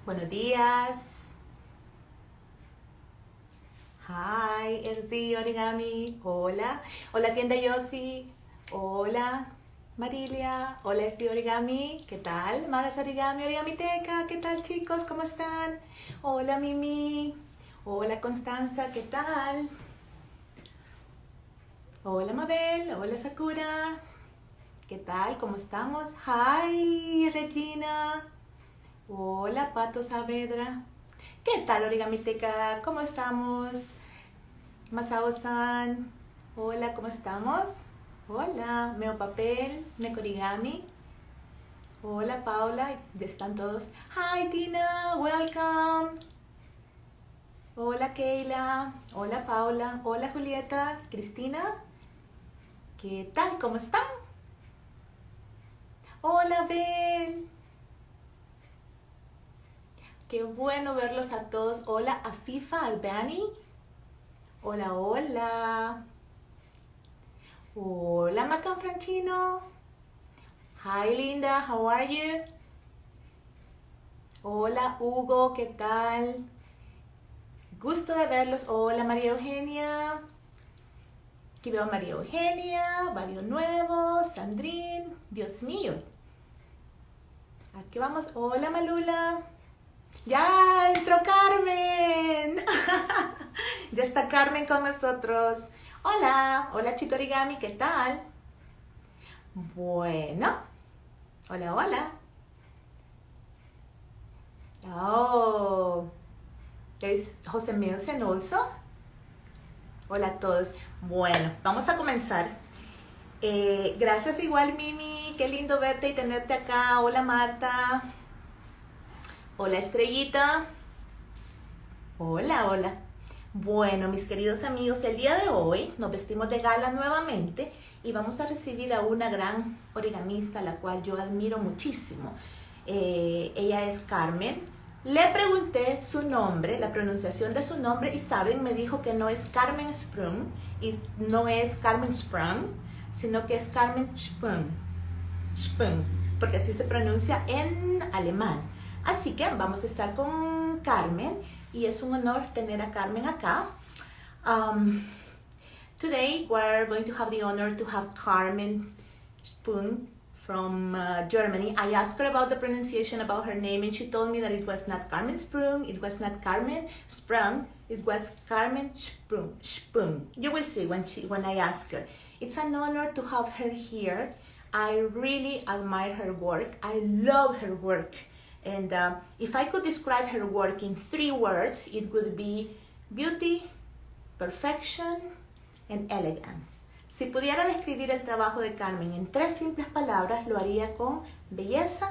Buenos días. Hi, es the Origami. Hola. Hola, tienda Yossi. Hola, Marilia. Hola, es the Origami. ¿Qué tal? Magas Origami, Origamiteca. ¿Qué tal, chicos? ¿Cómo están? Hola, Mimi. Hola, Constanza. ¿Qué tal? Hola, Mabel. Hola, Sakura. ¿Qué tal? ¿Cómo estamos? Hi, Regina. Hola, Pato Saavedra. ¿Qué tal, Origamiteca? ¿Cómo estamos? Masao-san. Hola, ¿cómo estamos? Hola, Meo Papel, Mekorigami. Hola, Paula. ¿Ya están todos? Hi, Tina. Welcome. Hola, Keila. Hola, Paula. Hola, Julieta. Cristina. ¿Qué tal? ¿Cómo están? Hola, Bel. Qué bueno verlos a todos. Hola, Afifa Albani. Hola, hola. Hola, Macan Franchino. Hi, Linda. How are you? Hola, Hugo. ¿Qué tal? Gusto de verlos. Hola, María Eugenia. Aquí veo a María Eugenia. Varios nuevos. Sandrine. Dios mío. Aquí vamos. Hola, Malula. Ya entró Carmen. Ya está Carmen con nosotros. Hola. Hola, Chico Origami. ¿Qué tal? Bueno. Hola, hola. Oh. ¿Es José Mío Cenoso? Hola a todos. Bueno, vamos a comenzar. Gracias igual, Mimi. Qué lindo verte y tenerte acá. Hola, Marta. Hola, Estrellita. Hola, hola. Bueno, mis queridos amigos, el día de hoy nos vestimos de gala nuevamente y vamos a recibir a una gran origamista, a la cual yo admiro muchísimo. Ella es Carmen. Le pregunté su nombre, la pronunciación de su nombre, y saben, me dijo que no es Carmen Sprung y no es Carmen Sprung, sino que es Carmen Sprung. Sprung, porque así se pronuncia en alemán. Así que vamos a estar con Carmen y es un honor tener a Carmen acá. Um, Today we're going to have the honor to have Carmen Sprung from Germany. I asked her about the pronunciation about her name and she told me that it was not Carmen Sprung, it was not Carmen Sprung, it was Carmen Sprung. Sprung. You will see when I ask her. It's an honor to have her here. I really admire her work. I love her work. And if I could describe her work in 3 words, it would be beauty, perfection, and elegance. Si pudiera describir el trabajo de Carmen en 3 simples palabras, lo haría con belleza,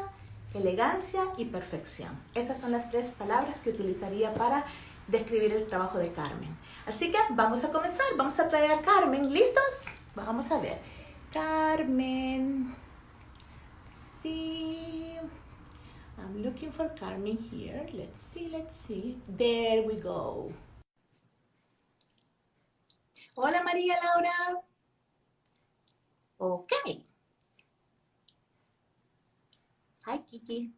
elegancia y perfección. Esas son las 3 palabras que utilizaría para describir el trabajo de Carmen. Así que vamos a comenzar. Vamos a traer a Carmen. ¿Listos? Vamos a ver. Carmen. Sí. I'm looking for Carmen here. Let's see, let's see. There we go. Hola, María Laura. Ok. Hi, Kiki.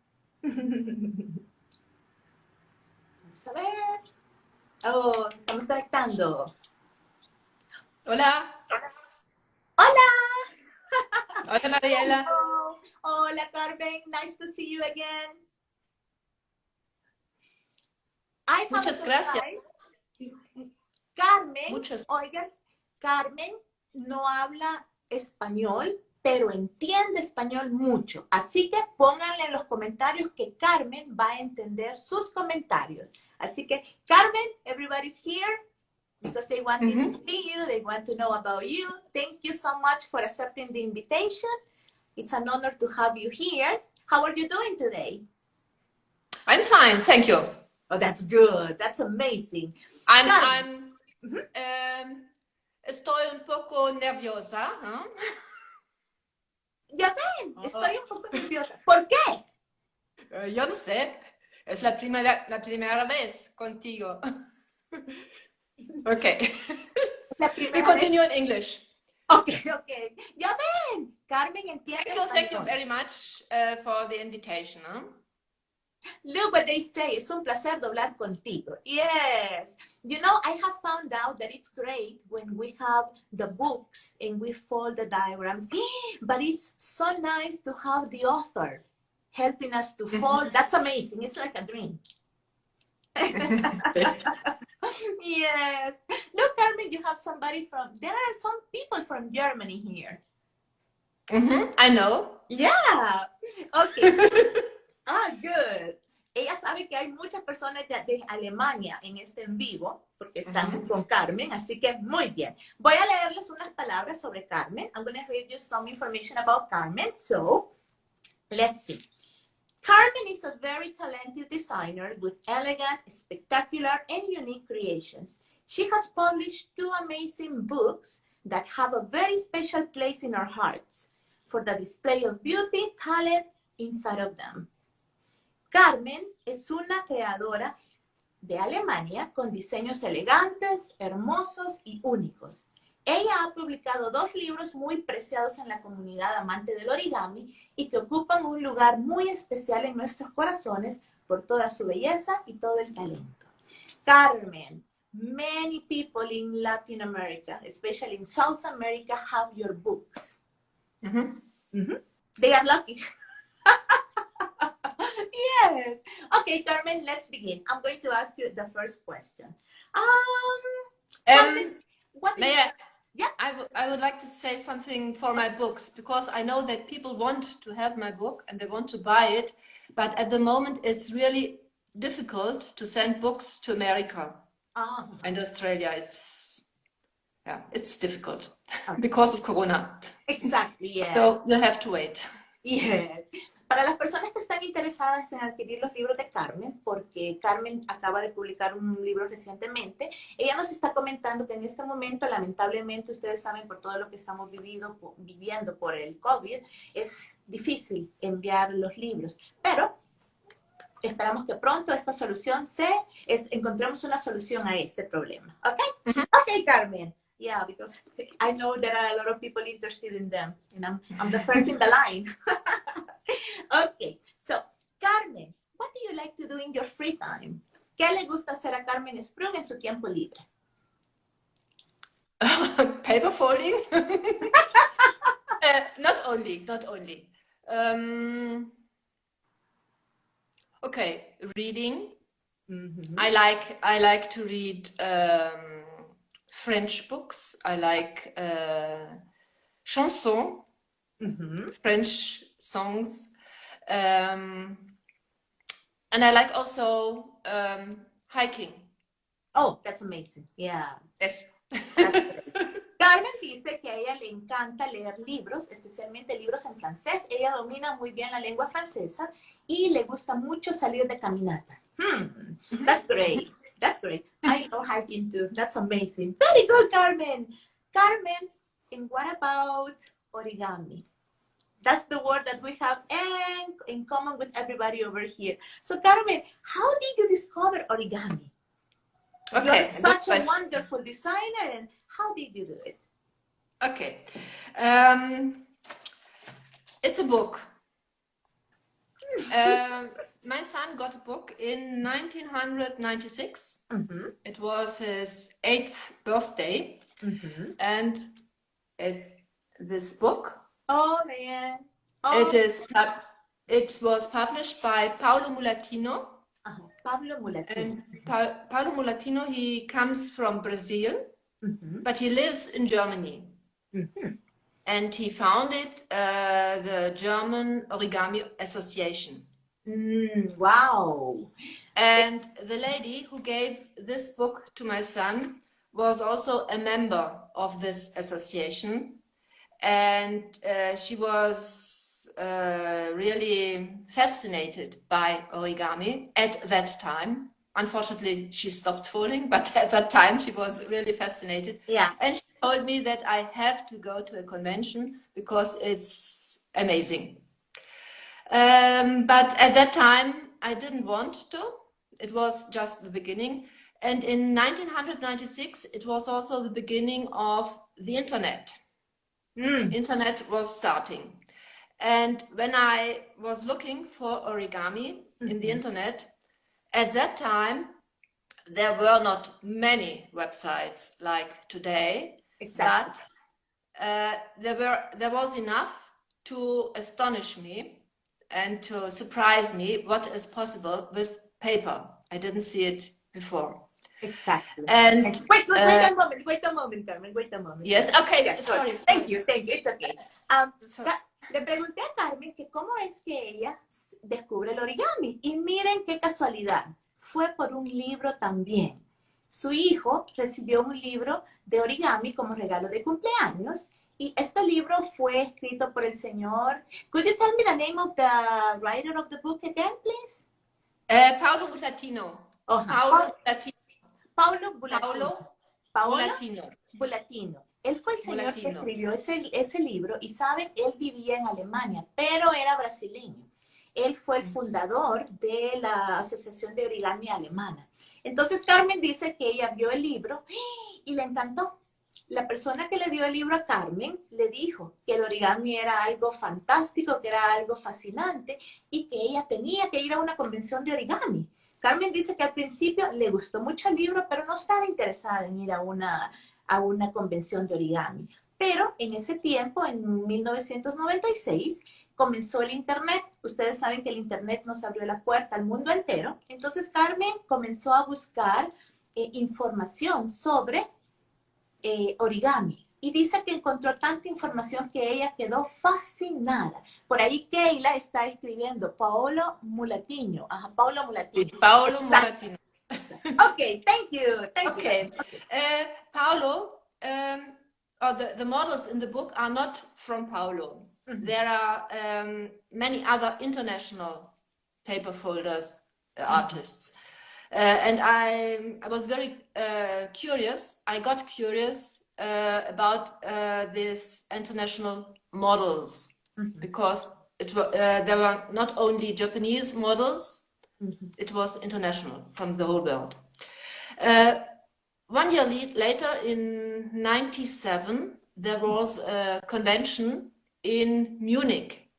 Vamos a ver. Oh, estamos conectando. Hola, Hola. hola Mariela. Hello. Hola, Carmen. Nice to see you again. I have a Muchas gracias. surprise. Carmen, Muchas. oigan, Carmen no habla español, pero entiende español mucho. Así que pónganle en los comentarios que Carmen va a entender sus comentarios. Así que, Carmen, everybody's here because they want to see you, they want to know about you. Thank you so much for accepting the invitation. It's an honor to have you here. How are you doing today? I'm fine, thank you. Oh, that's good. That's amazing. Estoy un poco nerviosa. Ya ven, estoy un poco nerviosa. ¿Por qué? Yo no sé, es la primera vez contigo. Okay. La We primera vez. continue in English. Okay. Ya ven, Carmen entiende Thank you español. very much for the invitation. Look what they say. Es un placer doblar contigo. Yes. You know, I have found out that it's great when we have the books and we fold the diagrams, but it's so nice to have the author helping us to fold. That's amazing. It's like a dream. Yes. Look, Carmen, you have somebody there are some people from Germany here. I know. Yeah. Okay. Good. Ella sabe que hay muchas personas de Alemania en este en vivo, porque estamos con Carmen, así que muy bien. Voy a leerles unas palabras sobre Carmen. I'm going to read you some information about Carmen. So, let's see. Carmen is a very talented designer with elegant, spectacular, and unique creations. She has published 2 amazing books that have a very special place in our hearts for the display of beauty, talent inside of them. Carmen es una creadora de Alemania con diseños elegantes, hermosos y únicos. Ella ha publicado 2 libros muy preciados en la comunidad amante del origami y que ocupan un lugar muy especial en nuestros corazones por toda su belleza y todo el talento. Carmen, many people in Latin America, especially in South America, have your books. They are lucky. Yes. Okay, Carmen, let's begin. I'm going to ask you the first question. Carmen, yeah, I would like to say something for my books, because I know that people want to have my book and they want to buy it, but at the moment it's really difficult to send books to America and Australia. It's difficult because of Corona. Exactly, yeah. So you have to wait. Yeah. Para las personas que están interesadas en adquirir los libros de Carmen, porque Carmen acaba de publicar un libro recientemente, ella nos está comentando que en este momento, lamentablemente, ustedes saben por todo lo que estamos viviendo por el COVID, es difícil enviar los libros, pero esperamos que pronto esta solución encontremos una solución a este problema. ¿Ok? Ok, Carmen. Yeah, because I know there are a lot of people interested in them, and I'm the first in the line. Okay, so Carmen, what do you like to do in your free time? ¿Qué le gusta hacer a Carmen Sprung en su tiempo libre? Paper folding? Not only. Okay, reading. I like to read French books. I like chansons, French songs. And I like also hiking. Oh, that's amazing. Yeah. Yes. Carmen dice que a ella le encanta leer libros, especialmente libros en francés. Ella domina muy bien la lengua francesa y le gusta mucho salir de caminata. That's great. That's great. I love hiking too. That's amazing. Very good, Carmen. Carmen, and what about origami? That's the word that we have in common with everybody over here. So, Carmen, how did you discover origami? Okay, you're such a wonderful designer, and how did you do it? Okay. It's a book. My son got a book in 1996. It was his 8th birthday. And it's this book. Oh, man. Oh. It was published by Paulo Mulatino. Pablo Mulatino. And Paulo Mulatino, he comes from Brazil, but he lives in Germany. And he founded the German Origami Association. Wow. And the lady who gave this book to my son was also a member of this association. And she was really fascinated by origami at that time. Unfortunately, she stopped folding, but at that time she was really fascinated. Yeah. And she told me that I have to go to a convention because it's amazing. But at that time, I didn't want to. It was just the beginning. And in 1996, it was also the beginning of the internet. Internet was starting. And when I was looking for origami in the internet, at that time, there were not many websites like today, Exactly. but there was enough to astonish me and to surprise me what is possible with paper. I didn't see it before. Exactly. And wait a moment, Carmen, wait a moment. Yes, okay, Yeah, sorry. Thank you, it's okay. Sorry. Le pregunté a Carmen que cómo es que ella descubre el origami. Y miren qué casualidad, fue por un libro también. Su hijo recibió un libro de origami como regalo de cumpleaños. Y este libro fue escrito por el señor. Could you tell me the name of the writer of the book again, please? Paulo Bulatino. Paulo Bulatino. Bulatino. Bulatino. Él fue el señor que escribió ese libro y saben, él vivía en Alemania, pero era brasileño. Él fue el fundador de la Asociación de Origami Alemana. Entonces Carmen dice que ella vio el libro y le encantó. La persona que le dio el libro a Carmen le dijo que el origami era algo fantástico, que era algo fascinante y que ella tenía que ir a una convención de origami. Carmen dice que al principio le gustó mucho el libro, pero no estaba interesada en ir a una convención de origami. Pero en ese tiempo, en 1996, comenzó el Internet. Ustedes saben que el Internet nos abrió la puerta al mundo entero. Entonces Carmen comenzó a buscar información sobre origami. Y dice que encontró tanta información que ella quedó fascinada. Por ahí Keila está escribiendo Paolo Mulatino. Ajá, Paolo Mulatino. Paolo Mulatino. Okay, thank you. Okay. Paolo, the models in the book are not from Paolo. There are many other international paper folders artists. And I was very curious. I got curious about these international models because there were not only Japanese models, it was international from the whole world. 1 year later, in 1997, there was a convention in Munich.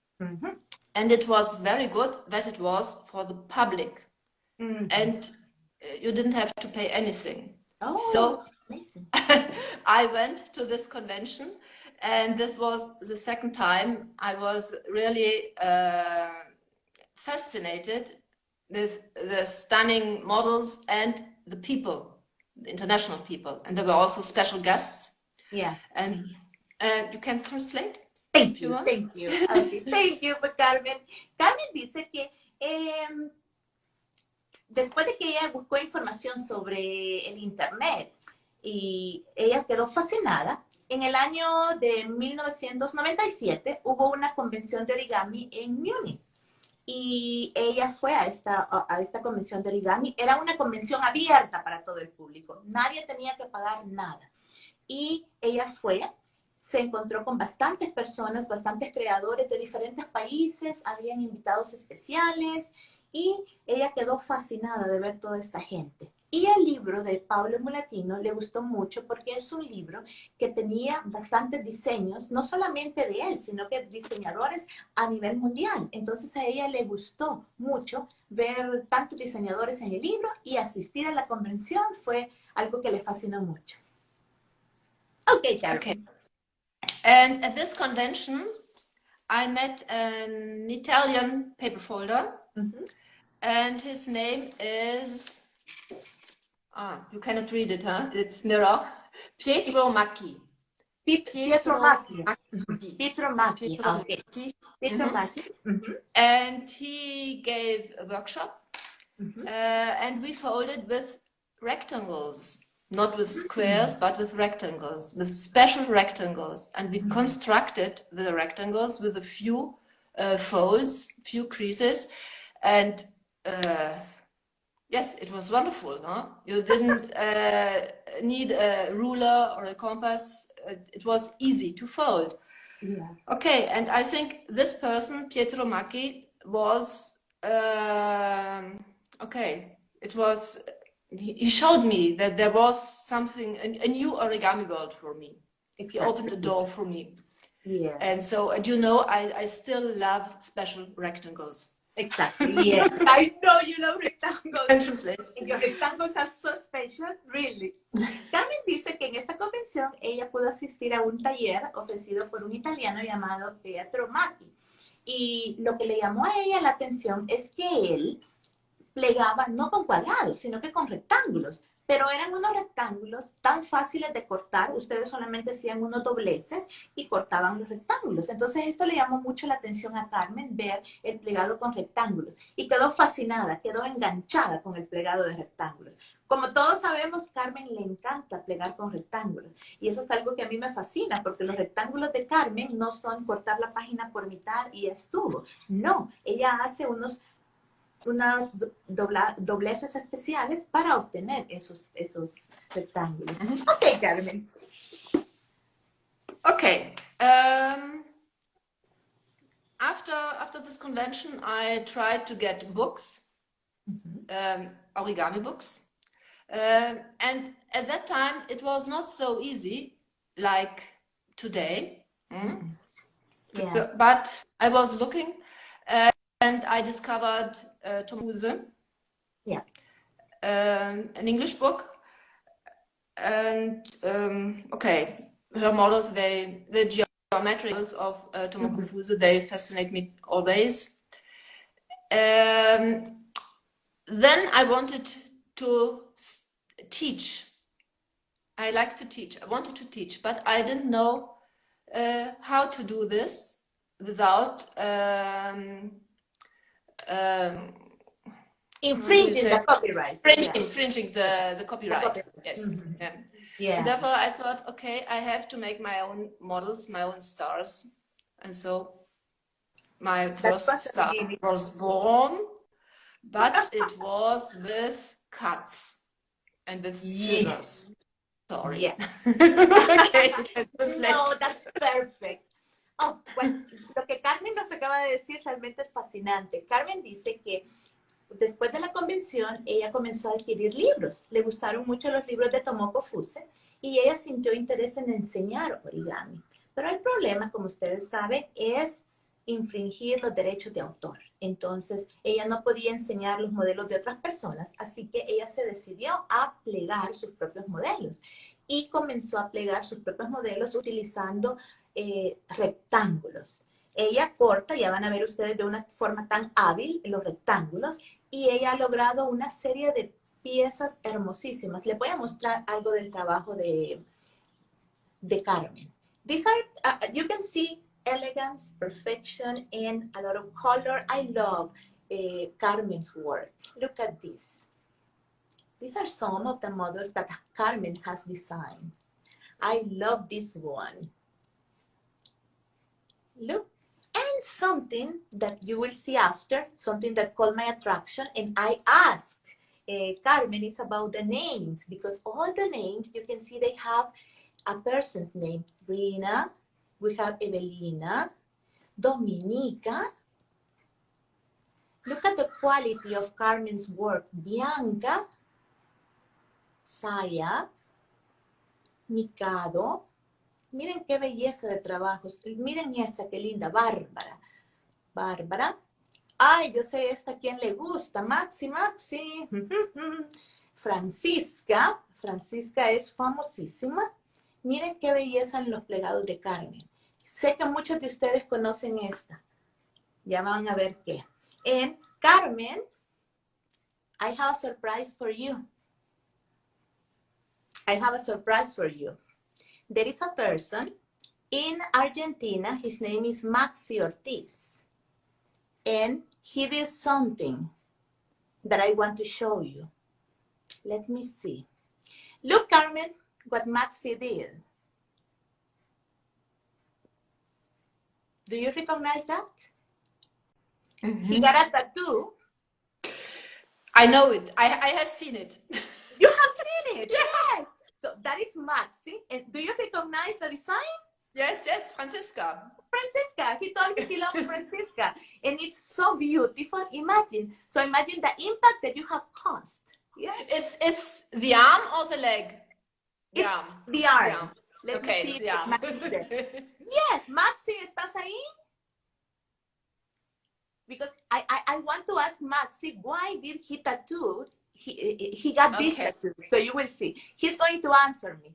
And it was very good that it was for the public. And you didn't have to pay anything. So amazing. I went to this convention, and this was the second time I was really fascinated with the stunning models and the people, the international people. And there were also special guests. Yeah. And you can translate? Thank you. Okay, thank you, Carmen. Carmen dice que después de que ella buscó información sobre el Internet y ella quedó fascinada, en el año de 1997 hubo una convención de origami en Múnich. Y ella fue a esta convención de origami. Era una convención abierta para todo el público. Nadie tenía que pagar nada. Y ella fue, se encontró con bastantes personas, bastantes creadores de diferentes países, habían invitados especiales y ella quedó fascinada de ver toda esta gente. Y el libro de Paolo Mulatino le gustó mucho porque es un libro que tenía bastantes diseños, no solamente de él, sino que diseñadores a nivel mundial. Entonces a ella le gustó mucho ver tantos diseñadores en el libro y asistir a la convención fue algo que le fascinó mucho. Okay, Carmen. Okay. And at this convention, I met an Italian paper folder, and his name is, you cannot read it, huh? It's mirror. Pietro Macchi. Pietro Macchi. Pietro Macchi. Okay. Pietro Macchi. And he gave a workshop, and we folded with rectangles. Not with squares, but with rectangles, with special rectangles. And we constructed the rectangles with a few folds, few creases. And yes, it was wonderful, no? You didn't need a ruler or a compass. It was easy to fold. Yeah. Okay, and I think this person, Pietro Macchi, was, okay, it was... He showed me that there was something, a new origami world for me. He opened a door for me. Yes. And so, and you know, I still love special rectangles. Exactly. Yes. I know you love rectangles. And translate. Your rectangles are so special, really. Carmen dice que en esta convención ella pudo asistir a un taller ofrecido por un italiano llamado Pietro Matti. Y lo que le llamó a ella la atención es que él plegaba no con cuadrados, sino que con rectángulos. Pero eran unos rectángulos tan fáciles de cortar, ustedes solamente hacían unos dobleces y cortaban los rectángulos. Entonces esto le llamó mucho la atención a Carmen, ver el plegado con rectángulos. Y quedó fascinada, quedó enganchada con el plegado de rectángulos. Como todos sabemos, Carmen le encanta plegar con rectángulos. Y eso es algo que a mí me fascina, porque los rectángulos de Carmen no son cortar la página por mitad y estuvo. No, ella hace unas dobleces especiales para obtener esos rectángulos. Ok, Carmen. Okay. After this convention, I tried to get books, origami books. And at that time, it was not so easy like today. Yeah. But I was looking and I discovered Tomuse, Yeah. an English book. And okay, her models, the geometry models of Tomoko Fuse, they fascinate me always. Then I wanted to teach. I like to teach. I wanted to teach, but I didn't know how to do this without infringing the copyright. Infringing the copyright. Yes. Yeah. Yeah. And therefore, I thought, okay, I have to make my own models, my own stars, and so my first star was born, but it was with cuts and with scissors. Sorry. Yeah. Okay. No, that's perfect. Oh, pues lo que Carmen nos acaba de decir realmente es fascinante. Carmen dice que después de la convención, ella comenzó a adquirir libros. Le gustaron mucho los libros de Tomoko Fuse y ella sintió interés en enseñar origami. Pero el problema, como ustedes saben, es infringir los derechos de autor. Entonces, ella no podía enseñar los modelos de otras personas, así que ella se decidió a plegar sus propios modelos y comenzó a plegar sus propios modelos utilizando rectángulos. Ella corta, ya van a ver ustedes de una forma tan hábil los rectángulos, y ella ha logrado una serie de piezas hermosísimas. Les voy a mostrar algo del trabajo de Carmen. These are, you can see elegance, perfection, and a lot of color. I love Carmen's work. Look at this. These are some of the models that Carmen has designed. I love this one. Look. And something that you will see after, something that caught my attraction, and I asked Carmen, is about the names, because all the names, you can see they have a person's name. Rina, we have Evelina, Dominica. Look at the quality of Carmen's work. Bianca, Saya, Mikado. Miren qué belleza de trabajos. Miren esta, qué linda. Bárbara. Bárbara. Ay, yo sé esta a quién le gusta. Maxi. Francisca. Francisca es famosísima. Miren qué belleza en los plegados de Carmen. Sé que muchos de ustedes conocen esta. Ya van a ver qué. And Carmen, I have a surprise for you. I have a surprise for you. There is a person in Argentina, his name is Maxi Ortiz, and he did something that I want to show you. Let me see. Look, Carmen, what Maxi did. Do you recognize that? He got a tattoo. I know it. I have seen it. You have seen it? Yes. So that is Maxi. And do you recognize the design? Yes, Francisca. Francisca. He told me he loves Francisca. And it's so beautiful. Imagine the impact that you have caused. Yes. It's the arm or the leg? The arm. Let me Okay, see if yeah. Maxi is there. Yes, Maxi, ¿estás ahí? Because I want to ask Maxi, why did he tattoo? He got this Okay. tattoo. So you will see. He's going to answer me.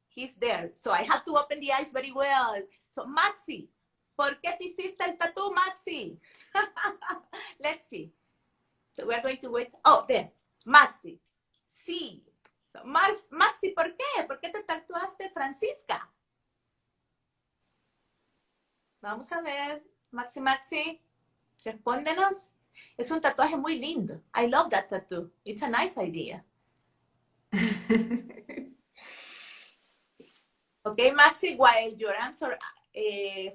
He's there. So I have to open the eyes very well. So Maxi, ¿por qué te hiciste el tattoo, Maxi? Let's see. So we're going to wait. Oh, there. Maxi. Sí. So, Maxi, ¿por qué? ¿Por qué te tatuaste, Francisca? Vamos a ver. Maxi, respóndenos. Es un tatuaje muy lindo. I love that tattoo. It's a nice idea. Okay, Maxi, while your answer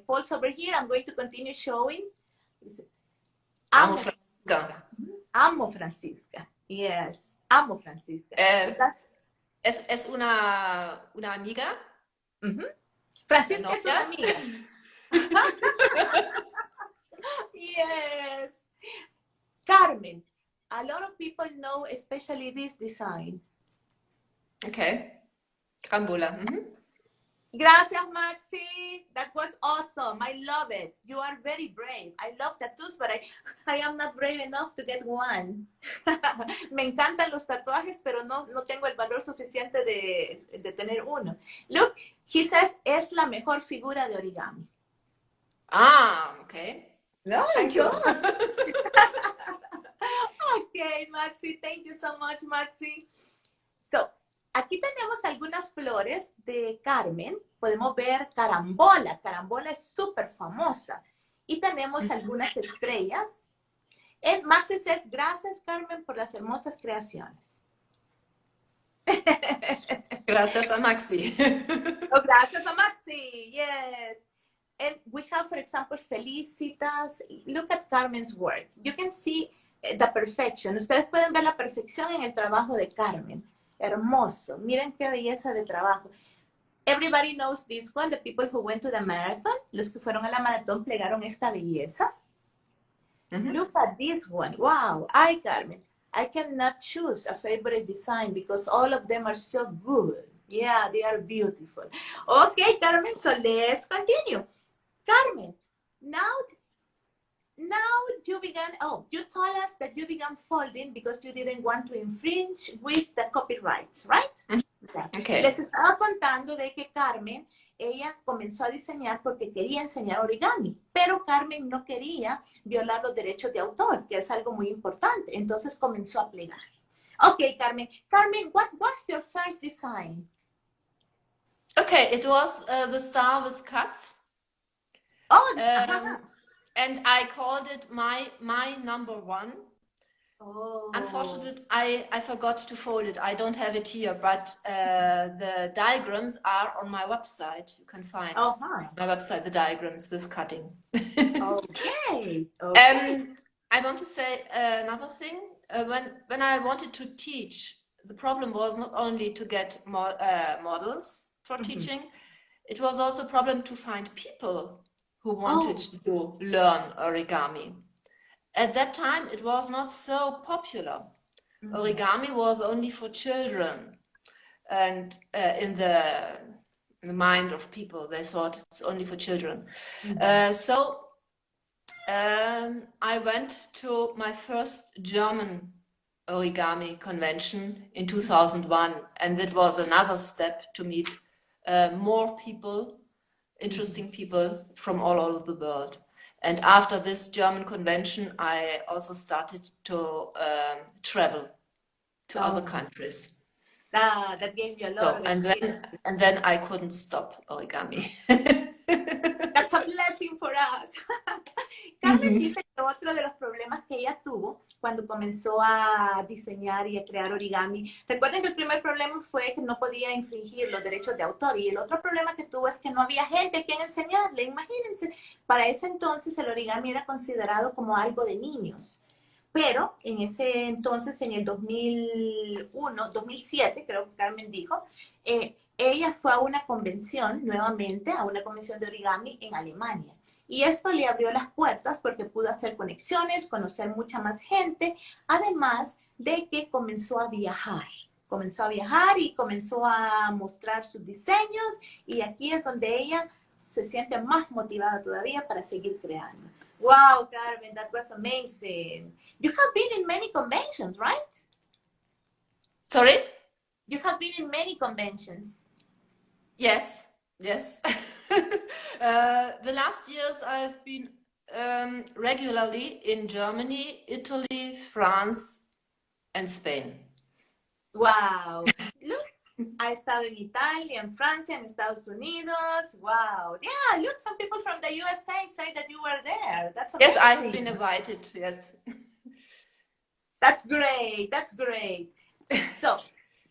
falls over here, I'm going to continue showing. Amo Francisca. Amo Francisca. Yes, amo Francisca. Es una amiga. Francisca es una amiga. Yes. Carmen, a lot of people know especially this design. Okay. Carambola. Gracias, Maxi. That was awesome. I love it. You are very brave. I love tattoos, but I am not brave enough to get one. Me encantan los tatuajes, pero no tengo el valor suficiente de tener uno. Look, he says, es la mejor figura de origami. Ah, okay. No, Thank you. Okay, Maxi. Thank you so much, Maxi. So, aquí tenemos algunas flores de Carmen. Podemos ver carambola. Carambola es súper famosa. Y tenemos algunas estrellas. Maxi says, gracias, Carmen, por las hermosas creaciones. Gracias a Maxi. Oh, gracias a Maxi. Yes. And we have, for example, Felicitas. Look at Carmen's work. You can see the perfection. Ustedes pueden ver la perfección en el trabajo de Carmen. Hermoso. Miren qué belleza de trabajo. Everybody knows this one. The people who went to the marathon. Los que fueron a la maratón plegaron esta belleza. Look at this one. Wow. Ay, Carmen. I cannot choose a favorite design because all of them are so good. Yeah, they are beautiful. Okay, Carmen. So let's continue. Carmen, now you began, you told us that you began folding because you didn't want to infringe with the copyrights, right? Okay. Les estaba contando de que Carmen, ella comenzó a diseñar porque quería enseñar origami, pero Carmen no quería violar los derechos de autor, que es algo muy importante, entonces comenzó a plegar. Okay, Carmen. Carmen, what was your first design? Okay, it was the star with cuts. Oh, and I called it my number one. Oh. Unfortunately, I forgot to fold it. I don't have it here, but the diagrams are on my website. You can find my website, the diagrams with cutting. Okay. I want to say another thing. When I wanted to teach, the problem was not only to get models for teaching, it was also a problem to find people who wanted to learn origami. At that time, it was not so popular. Origami was only for children. And in the mind of people, they thought it's only for children. So I went to my first German origami convention in 2001. And it was another step to meet more people, interesting people from all over the world. And after this German convention, I also started to travel to other countries. That gave you a lot of experience. And then I couldn't stop origami. That's a blessing for us. Carmen dice que otro de los problemas que ella tuvo cuando comenzó a diseñar y a crear origami, recuerden que el primer problema fue que no podía infringir los derechos de autor, y el otro problema que tuvo es que no había gente a quien enseñarle. Imagínense, para ese entonces el origami era considerado como algo de niños. Pero en ese entonces, en el 2001, 2007, creo que Carmen dijo, ella fue a una convención, nuevamente, a una convención de origami en Alemania. Y esto le abrió las puertas porque pudo hacer conexiones, conocer mucha más gente, además de que comenzó a viajar. comenzó a viajar y comenzó a mostrar sus diseños y aquí es donde ella se siente más motivada todavía para seguir creando. Wow, Carmen, that was amazing. You have been in many conventions, right? Sorry? You have been in many conventions. Yes, yes. The last years I've been regularly in Germany, Italy, France, and Spain. Wow. Look, ha estado en Italia, en Francia, en Estados Unidos. Wow. Yeah, look, some people from the USA say that you were there. That's amazing. Yes, I've been invited, yes. That's great. That's great. So,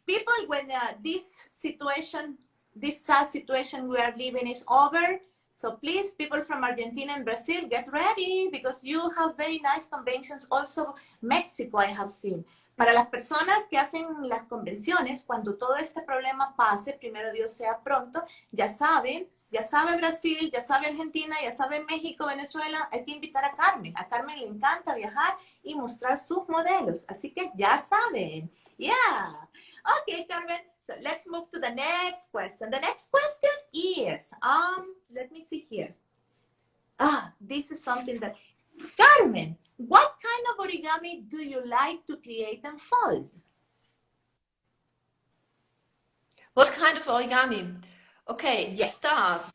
people, when this situation, this sad situation we are living is over, so please, people from Argentina and Brazil, get ready because you have very nice conventions. Also, Mexico, I have seen. Para las personas que hacen las convenciones, cuando todo este problema pase, primero Dios sea pronto, ya saben, ya sabe Brasil, ya sabe Argentina, ya sabe México, Venezuela, hay que invitar a Carmen. A Carmen le encanta viajar y mostrar sus modelos, así que ya saben. Yeah. Okay, Carmen, so let's move to the next question. The next question is, let me see here. This is something that, Carmen, what kind of origami do you like to create and fold? What kind of origami? Okay, yes. Stars.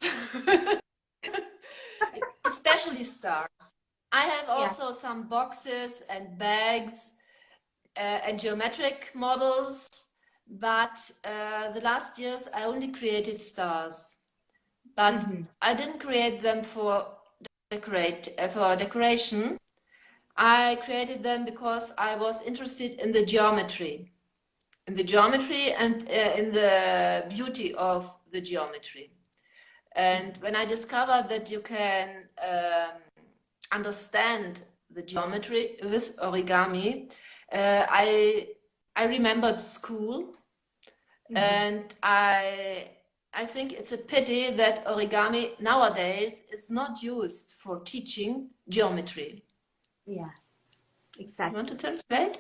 Especially stars. I have also some boxes and bags and geometric models, but the last years I only created stars. But I didn't create them for decoration. I created them because I was interested in the geometry. In the geometry and in the beauty of the geometry. And when I discovered that you can understand the geometry with origami, I remembered school, and I think it's a pity that origami nowadays is not used for teaching geometry. Yes, exactly. You want to translate?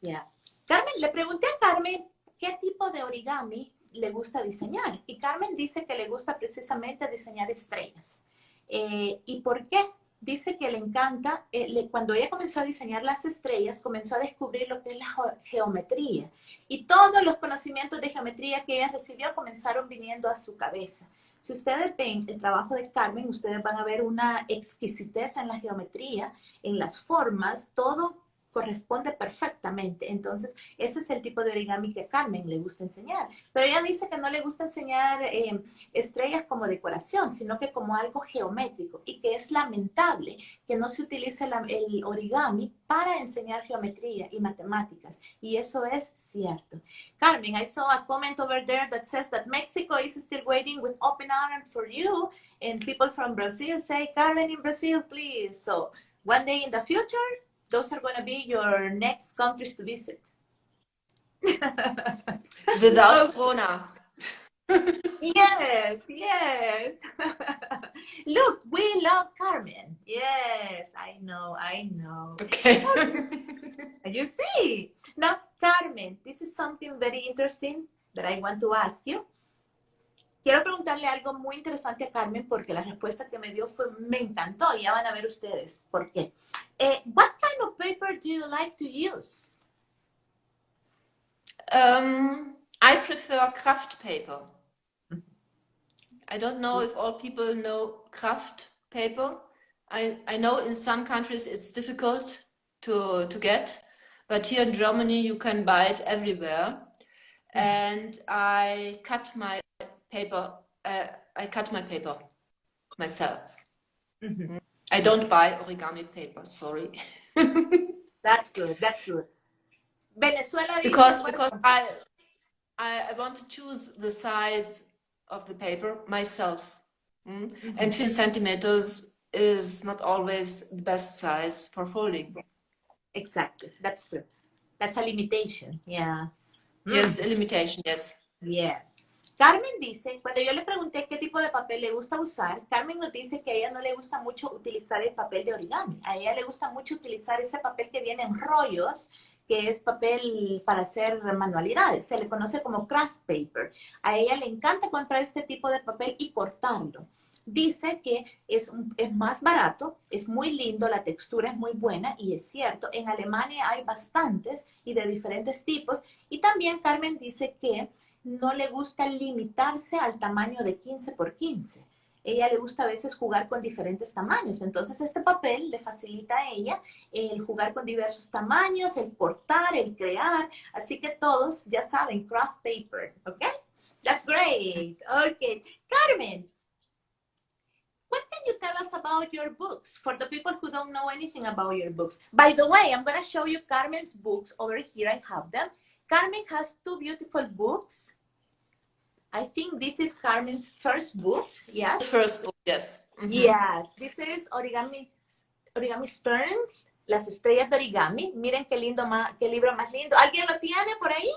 Yeah. Carmen, le pregunté a Carmen qué tipo de origami le gusta diseñar. Y Carmen dice que le gusta precisamente diseñar estrellas. ¿Y por qué? Dice que le encanta, cuando ella comenzó a diseñar las estrellas, comenzó a descubrir lo que es la geometría. Y todos los conocimientos de geometría que ella recibió comenzaron viniendo a su cabeza. Si ustedes ven el trabajo de Carmen, ustedes van a ver una exquisitez en la geometría, en las formas, todo corresponde perfectamente. Entonces, ese es el tipo de origami que a Carmen le gusta enseñar. Pero ella dice que no le gusta enseñar estrellas como decoración, sino que como algo geométrico, y que es lamentable que no se utilice el origami para enseñar geometría y matemáticas. Y eso es cierto. Carmen, I saw a comment over there that says that Mexico is still waiting with open arms for you, and people from Brazil say, Carmen in Brazil, please. So, one day in the future, those are going to be your next countries to visit. Without Corona. Yes, yes. Look, we love Carmen. Yes, I know, I know. Okay. You see. Now, Carmen, this is something very interesting that I want to ask you. Quiero preguntarle algo muy interesante a Carmen porque la respuesta que me dio me encantó y ya van a ver ustedes por qué. What kind of paper do you like to use? I prefer craft paper. I don't know if all people know craft paper. I know in some countries it's difficult to get, but here in Germany you can buy it everywhere. And I cut my paper. I cut my paper myself. I don't buy origami paper. Sorry. That's good. That's good. Venezuela. Because I want to choose the size of the paper myself. And 10 centimeters is not always the best size for folding. Exactly. That's true. That's a limitation. Yeah. Yes, a limitation. Yes. Yes. Carmen dice, cuando yo le pregunté qué tipo de papel le gusta usar, Carmen nos dice que a ella no le gusta mucho utilizar el papel de origami. A ella le gusta mucho utilizar ese papel que viene en rollos, que es papel para hacer manualidades. Se le conoce como craft paper. A ella le encanta comprar este tipo de papel y cortarlo. Dice que es más barato, es muy lindo, la textura es muy buena y es cierto. En Alemania hay bastantes y de diferentes tipos. Y también Carmen dice que no le gusta limitarse al tamaño de 15 por 15. Ella le gusta a veces jugar con diferentes tamaños. Entonces este papel le facilita a ella el jugar con diversos tamaños, el cortar, el crear. Así que todos ya saben, craft paper, ¿ok? That's great. Okay. Carmen, what can you tell us about your books for the people who don't know anything about your books? By the way, I'm going to show you Carmen's books over here. I have them. Carmen has 2 beautiful books. I think this is Carmen's first book. Yes. The first book, yes. Mm-hmm. Yes. This is Origami Sprung, Las Estrellas de Origami. Miren qué lindo, qué libro más lindo. ¿Alguien lo tiene por ahí?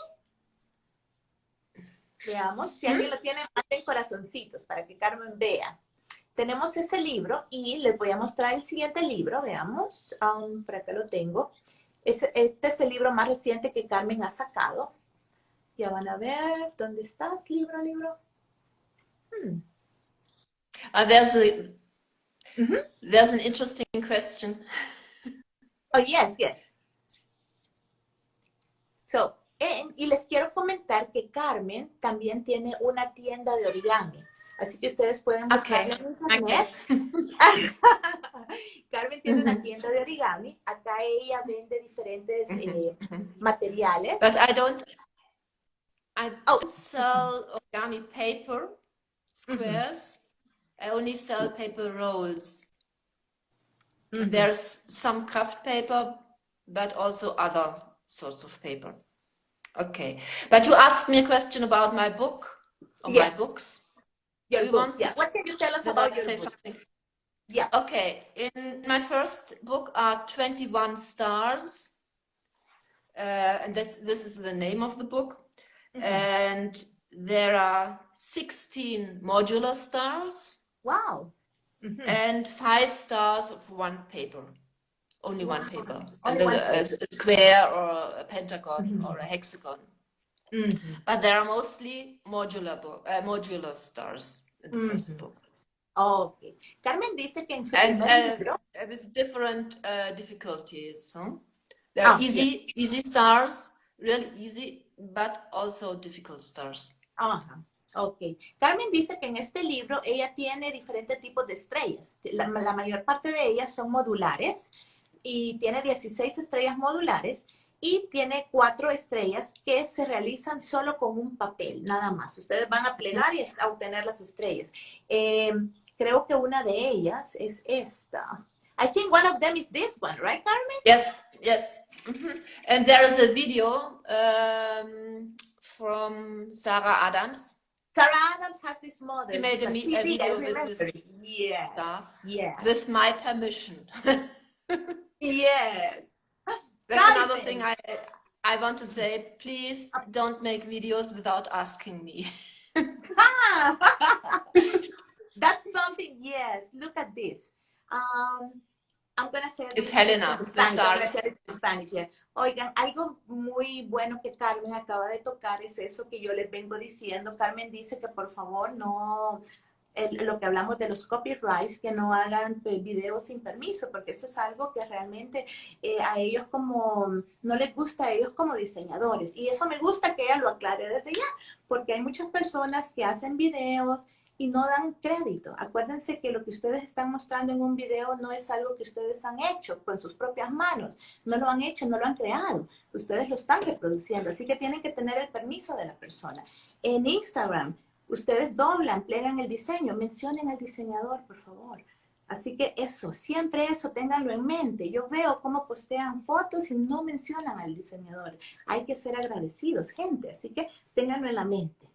Veamos. Si alguien lo tiene, manden corazoncitos para que Carmen vea. Tenemos ese libro y les voy a mostrar el siguiente libro. Veamos. Por acá lo tengo. Este es el libro más reciente que Carmen ha sacado. Ya van a ver, ¿dónde estás? Libro. There's an interesting question. Oh, yes. So, y les quiero comentar que Carmen también tiene una tienda de origami. Así que ustedes pueden buscarla en internet. Okay. Carmen tiene una tienda de origami. Acá ella vende diferentes materiales. But I don't sell origami paper, squares. I only sell paper rolls. There's some craft paper, but also other sorts of paper. Okay. But you asked me a question about my book, or my books. Your books, yeah. What can you tell us about your book? Something? Yeah. Okay. In my first book are 21 stars. And this is the name of the book. And there are 16 modular stars. Wow. And 5 stars of one paper. Only one paper. And a square or a pentagon or a hexagon. But there are mostly modular stars in the first book. Okay. Carmen dice que en su primer libro... with different difficulties. Huh? There are easy stars, really easy, but also difficult stars. Ok. Carmen dice que en este libro ella tiene diferentes tipos de estrellas. La mayor parte de ellas son modulares y tiene 16 estrellas modulares y tiene 4 estrellas que se realizan solo con un papel, nada más. Ustedes van a plegar y a obtener las estrellas. Creo que una de ellas es esta. I think one of them is this one, right, Carmen? Yes. And there is a video from Sarah Adams. Sarah Adams has this model. She made a video with this star, with my permission. Yes. That's another thing I want to say. Please don't make videos without asking me. That's something, yes. Look at this. I'm going to say it's Helena, the stars. Spanish, yeah. Oigan, algo muy bueno que Carmen acaba de tocar es eso que yo les vengo diciendo. Carmen dice que por favor no, lo que hablamos de los copyrights, que no hagan videos sin permiso, porque esto es algo que realmente a ellos no les gusta a ellos como diseñadores. Y eso me gusta que ella lo aclare desde ya, porque hay muchas personas que hacen videos y no dan crédito. Acuérdense que lo que ustedes están mostrando en un video no es algo que ustedes han hecho con sus propias manos. No lo han hecho, no lo han creado. Ustedes lo están reproduciendo. Así que tienen que tener el permiso de la persona. En Instagram, ustedes doblan, plegan el diseño. Mencionen al diseñador, por favor. Así que eso, siempre eso, ténganlo en mente. Yo veo cómo postean fotos y no mencionan al diseñador. Hay que ser agradecidos, gente. Así que ténganlo en la mente.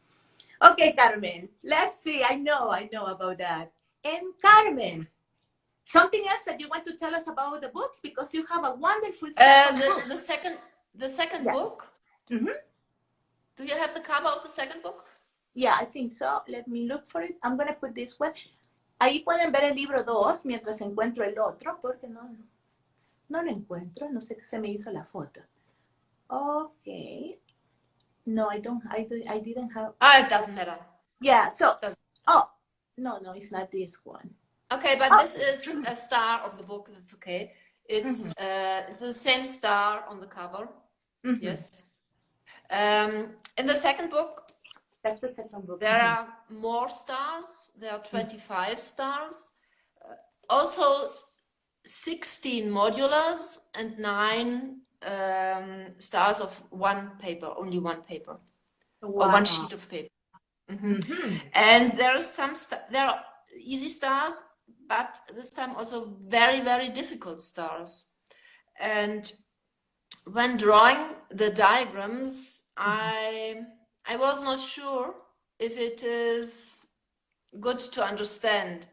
Okay, Carmen, let's see. I know about that. And Carmen, something else that you want to tell us about the books, because you have a wonderful set of books. The second book? Do you have the cover of the second book? Yeah, I think so. Let me look for it. I'm going to put this one. Ahí pueden ver el libro 2 mientras encuentro el otro, porque no lo encuentro. No sé qué se me hizo la foto. Okay. No, I didn't have. Ah, it doesn't matter. Yeah, so, Doesn't. oh, no, it's not this one. Okay, but Oh. this is a star of the book. That's okay. It's the same star on the cover. Yes. In the second book, That's the second book. there are more stars. There are 25 stars. Also 16 modulars and 9 stars of one paper, only one paper, or one sheet of paper. And there are there are easy stars, but this time also very, very difficult stars. And when drawing the diagrams, I was not sure if it is good to understand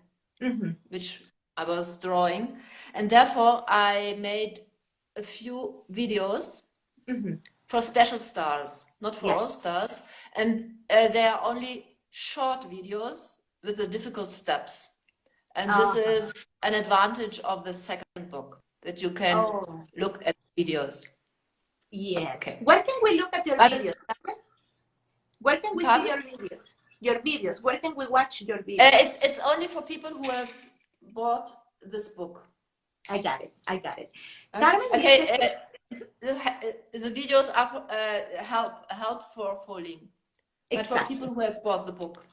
which I was drawing, and therefore I made a few videos for special stars, not for all stars, and they are only short videos with the difficult steps. And this is an advantage of the second book, that you can look at videos. Yeah. Okay. Where can we look at your videos? Where can we see your videos? Your videos. Where can we watch your videos? It's only for people who have bought this book. I got it. Carmen, okay. The videos are help for folding, but for people who have bought the book.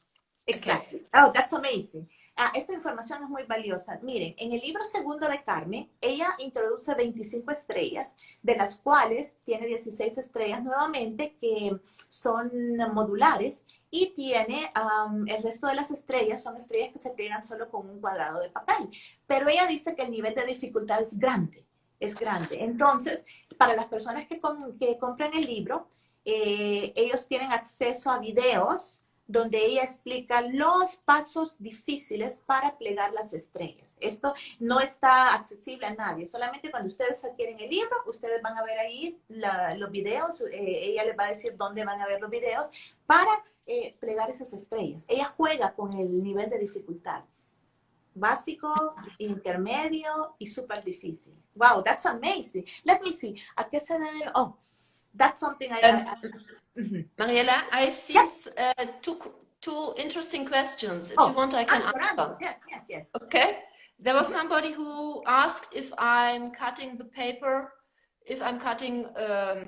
Exactly. Okay. Oh, that's amazing. Esta información es muy valiosa. Miren, en el libro segundo de Carmen, ella introduce 25 estrellas, de las cuales tiene 16 estrellas nuevamente que son modulares, y tiene el resto de las estrellas, son estrellas que se pliegan solo con un cuadrado de papel. Pero ella dice que el nivel de dificultad es grande. Entonces, para las personas que compran el libro, ellos tienen acceso a videos donde ella explica los pasos difíciles para plegar las estrellas. Esto no está accesible a nadie. Solamente cuando ustedes adquieren el libro, ustedes van a ver ahí los videos. Ella les va a decir dónde van a ver los videos para plegar esas estrellas. Ella juega con el nivel de dificultad. Básico, intermedio y súper difícil. Wow, that's amazing. Let me see. ¿A qué se debe? Oh, that's something Mariela, I've seen two interesting questions. If you want, I can answer. Yes. Okay. There was somebody who asked if I'm cutting the paper, if I'm cutting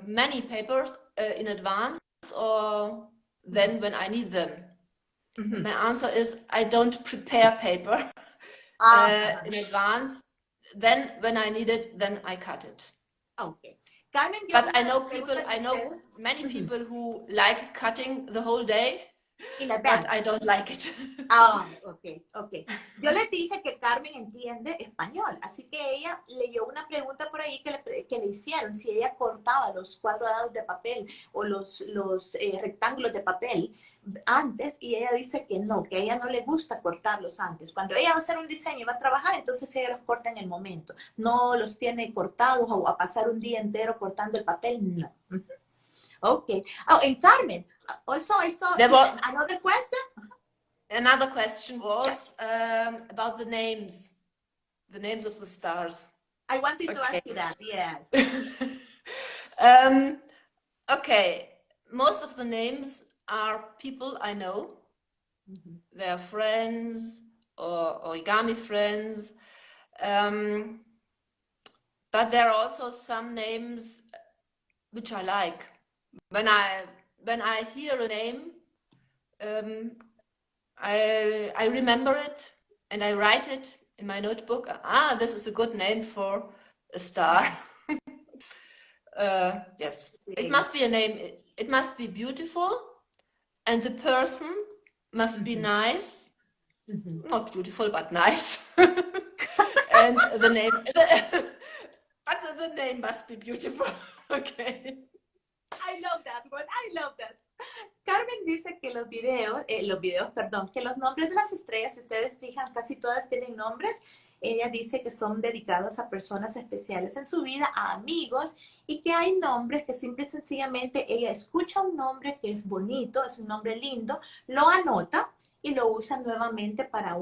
many papers in advance or then when I need them. My answer is I don't prepare paper in advance. Then when I need it, then I cut it. Okay. Carmen, but I know many people who like cutting the whole day, but I don't like it. Okay. Yo les dije que Carmen entiende español, así que ella leyó una pregunta por ahí que le hicieron, si ella cortaba los cuadrados de papel o los rectángulos de papel antes, y ella dice que no, que a ella no le gusta cortarlos antes. Cuando ella va a hacer un diseño y va a trabajar, entonces ella los corta en el momento. No los tiene cortados o a pasar un día entero cortando el papel, no. Okay. Oh, and Carmen, also I saw another question. Another question was about the names of the stars. I wanted to ask you that, yes. Okay, most of the names are people I know. They are friends or origami friends. But there are also some names which I like. When I hear a name, I remember it and I write it in my notebook. This is a good name for a star. Yes, it must be a name. It must be beautiful, and the person must be nice. Not beautiful, but nice. And the name, but the name must be beautiful. Okay. I love that one. Carmen dice que que los nombres de las estrellas, si ustedes fijan, casi todas tienen nombres. Ella dice que son dedicados a personas especiales en su vida, a amigos, y que hay nombres que simple y sencillamente ella escucha un nombre que es bonito, es un nombre lindo, lo anota y lo usa nuevamente para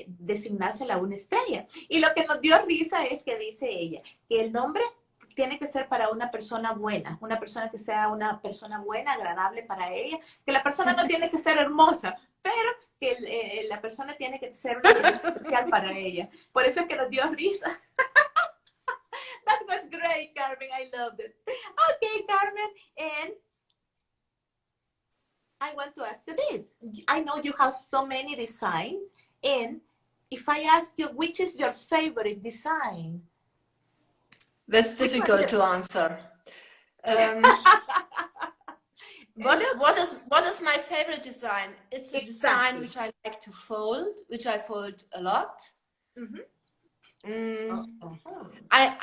designársela a una estrella. Y lo que nos dio risa es que dice ella que el nombre tiene que ser para una persona buena, una persona que sea una persona buena, agradable para ella, que la persona no tiene que ser hermosa, pero que la persona tiene que ser una persona especial para ella. Por eso es que nos dio risa. That was great, Carmen. I loved it. Okay, Carmen, and I want to ask you this. I know you have so many designs, and if I ask you which is your favorite design, That's difficult to answer. What is my favorite design? It's a design which I like to fold, which I fold a lot. I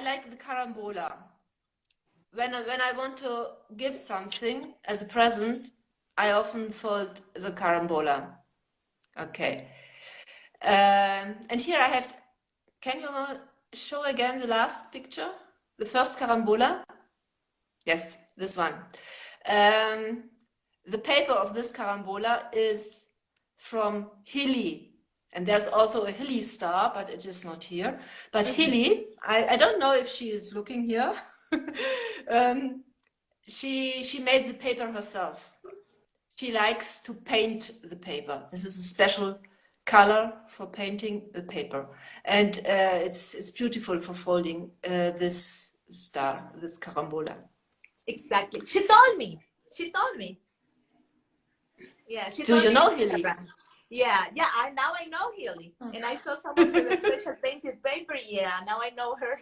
like the carambola. When I want to give something as a present, I often fold the carambola. Okay. And here I have. Can you show again the last picture? The first carambola? Yes, this one. The paper of this carambola is from Hilly. And there's also a Hilly star, but it is not here. But Hilly, I don't know if she is looking here. She made the paper herself. She likes to paint the paper. This is a special color for painting the paper, and it's beautiful for folding this star, this carambola. Exactly. She told me. Yeah. She Do told you me know Hilly? Yeah. Now I know Hilly, and I saw some of her special painted paper. Yeah, now I know her.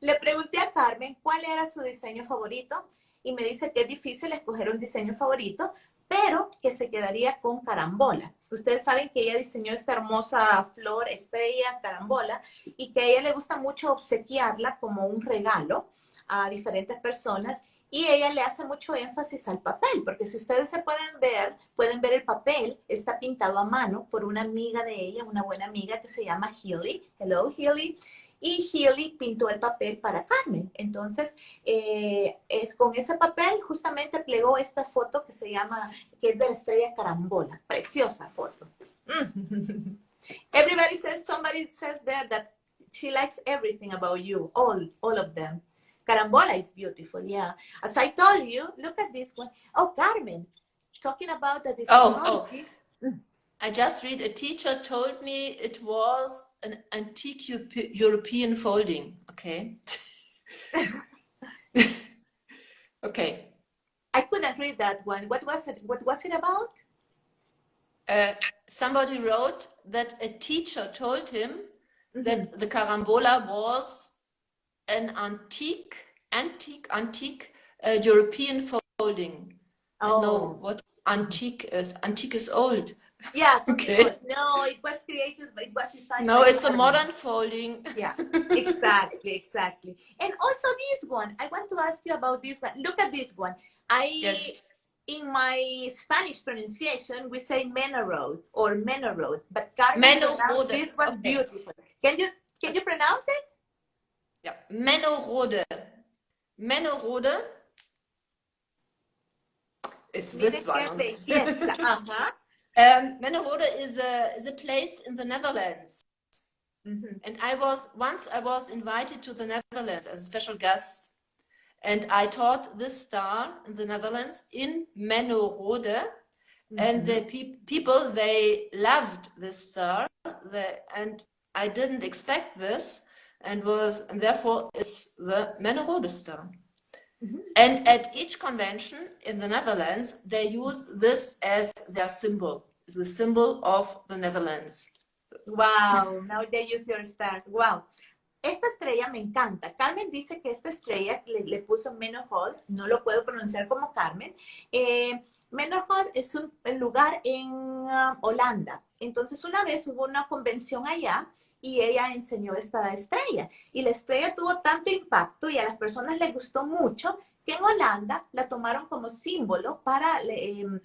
Le pregunté a Carmen cuál era su diseño favorito y me dice que es difícil escoger un diseño favorito, pero que se quedaría con carambola. Ustedes saben que ella diseñó esta hermosa flor, estrella, carambola, y que a ella le gusta mucho obsequiarla como un regalo a diferentes personas, y ella le hace mucho énfasis al papel, porque si ustedes se pueden ver el papel, está pintado a mano por una amiga de ella, una buena amiga que se llama Hilly. Hello, Hilly. Y Hilly pintó el papel para Carmen. Entonces, con ese papel justamente plegó esta foto que es de la estrella carambola. Preciosa foto. Somebody says there that she likes everything about you, all of them. Carambola is beautiful, yeah. As I told you, look at this one. Oh, Carmen, talking about the different I just read, a teacher told me it was an antique European folding. Okay. Okay. I couldn't read that one. What was it? What was it about? Somebody wrote that a teacher told him that the carambola was an antique European folding. Oh. I know what antique is. Antique is old. Yeah, okay. No, it was designed. No, it's a modern folding. Yeah, exactly. And also this one, I want to ask you about this one. Look at this one. In my Spanish pronunciation, we say Menorode or Menorode, but Carmen pronounced this one beautiful. Can you pronounce it? Yeah, Menorode. It's this one. Yes. Menorode is a place in the Netherlands. And I was invited to the Netherlands as a special guest, and I taught this star in the Netherlands in Menorode, and the people, they loved this star, and I didn't expect this, and therefore it's the Menorode star. And at each convention in the Netherlands, they use this as their symbol. It's the symbol of the Netherlands. Wow, now they use your star. Wow. Esta estrella me encanta. Carmen dice que esta estrella le puso Menorode, no lo puedo pronunciar como Carmen. Menorode es un lugar en Holanda. Entonces una vez hubo una convención allá y ella enseñó esta estrella. Y la estrella tuvo tanto impacto y a las personas les gustó mucho que en Holanda la tomaron como símbolo para el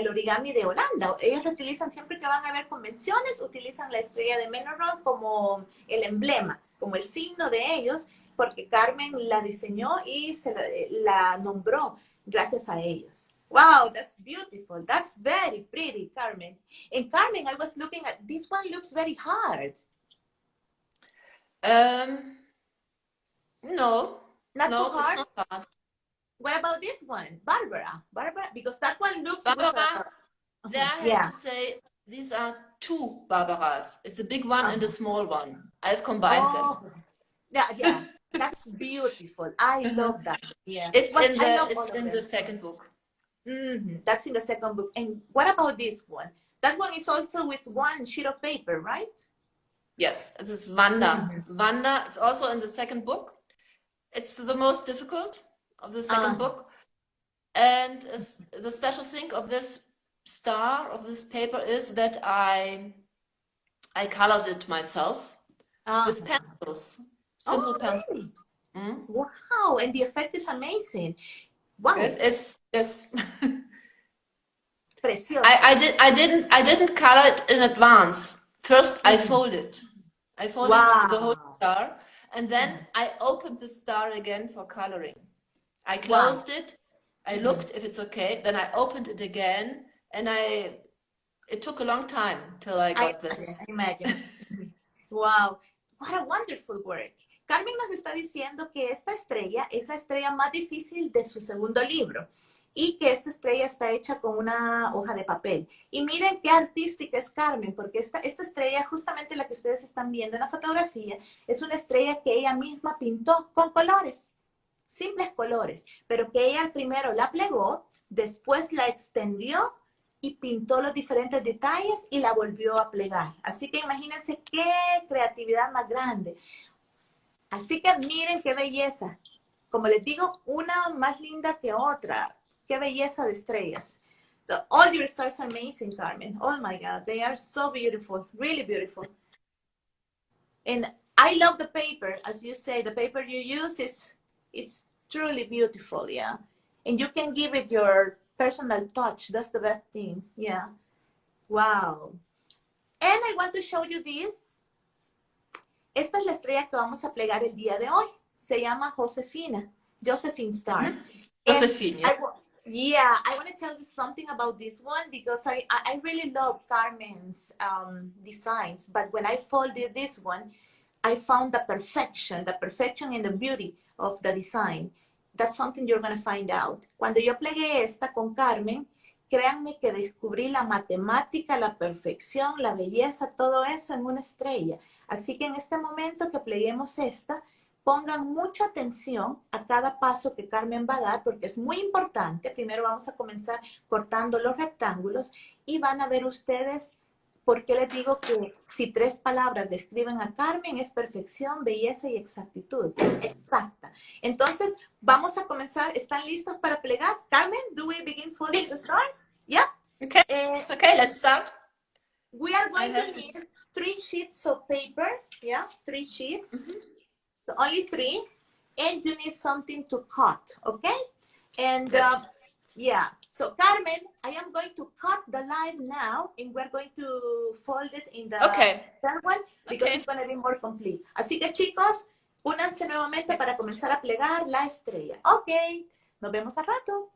origami de Holanda. Ellos lo utilizan siempre que van a ver convenciones, utilizan la estrella de Menorode como el emblema, como el signo de ellos, porque Carmen la diseñó y la nombró gracias a ellos. Wow, that's beautiful. That's very pretty, Carmen. And Carmen, I was looking at, this one looks very hard. No, Not so no, it's hard? not hard. What about this one? Barbara. Barbara, because that one looks with a... Barbara, there I have Yeah. to say these are two Barbaras. It's a big one and a small one. I've combined them. Oh, yeah, yeah. That's beautiful. I Uh-huh. love that. Yeah. It's Well, in I the love it's all of in the them. second book. That's in the second book. And what about this one? That one is also with one sheet of paper, right? Yes, this is Wanda. Mm-hmm. Wanda, it's also in the second book. It's the most difficult of the second book. And the special thing of this star, of this paper, is that I colored it myself with pencils, simple Oh, pencils. really? Mm. Wow. And the effect is amazing. Wow. It's yes. Precioso. I didn't color it in advance. First, I folded. I folded the whole Wow. star, and then I opened the star again for coloring. I Wow. closed it. I looked if it's okay. Then I opened it again, and it took a long time till I got this. I imagine. Wow. What a wonderful work. Carmen nos está diciendo que esta estrella es la estrella más difícil de su segundo libro y que esta estrella está hecha con una hoja de papel. Y miren qué artística es Carmen, porque esta estrella, justamente la que ustedes están viendo en la fotografía, es una estrella que ella misma pintó con colores, simples colores, pero que ella primero la plegó, después la extendió y pintó los diferentes detalles y la volvió a plegar. Así que imagínense qué creatividad más grande. Así que miren qué belleza. Como les digo, una más linda que otra. Qué belleza de estrellas. All your stars are amazing, Carmen. Oh my God, they are so beautiful, really beautiful. And I love the paper, as you say, the paper you use it's truly beautiful, yeah. And you can give it your personal touch. That's the best thing, yeah. Wow. And I want to show you this. Esta es la estrella que vamos a plegar el día de hoy. Se llama Josefina, Josephine Star. Josephine, yeah. I want to tell you something about this one because I really love Carmen's designs. But when I folded this one, I found the perfection and the beauty of the design. That's something you're going to find out. Cuando yo plegué esta con Carmen, créanme que descubrí la matemática, la perfección, la belleza, todo eso en una estrella. Así que en este momento que pleguemos esta, pongan mucha atención a cada paso que Carmen va a dar porque es muy importante. Primero vamos a comenzar cortando los rectángulos y van a ver ustedes por qué les digo que si 3 palabras describen a Carmen es perfección, belleza y exactitud. Es exacta. Entonces vamos a comenzar. ¿Están listos para plegar? Carmen, do we begin folding the star? Yeah. Okay. Okay, let's start. We are going to need 3 sheets of paper. Yeah, 3 sheets. So only 3. And you need something to cut, okay? And yeah, so Carmen, I am going to cut the line now and we're going to fold it in the third one because it's going to be more complete. Así que chicos, únanse nuevamente para comenzar a plegar la estrella. Ok, nos vemos al rato.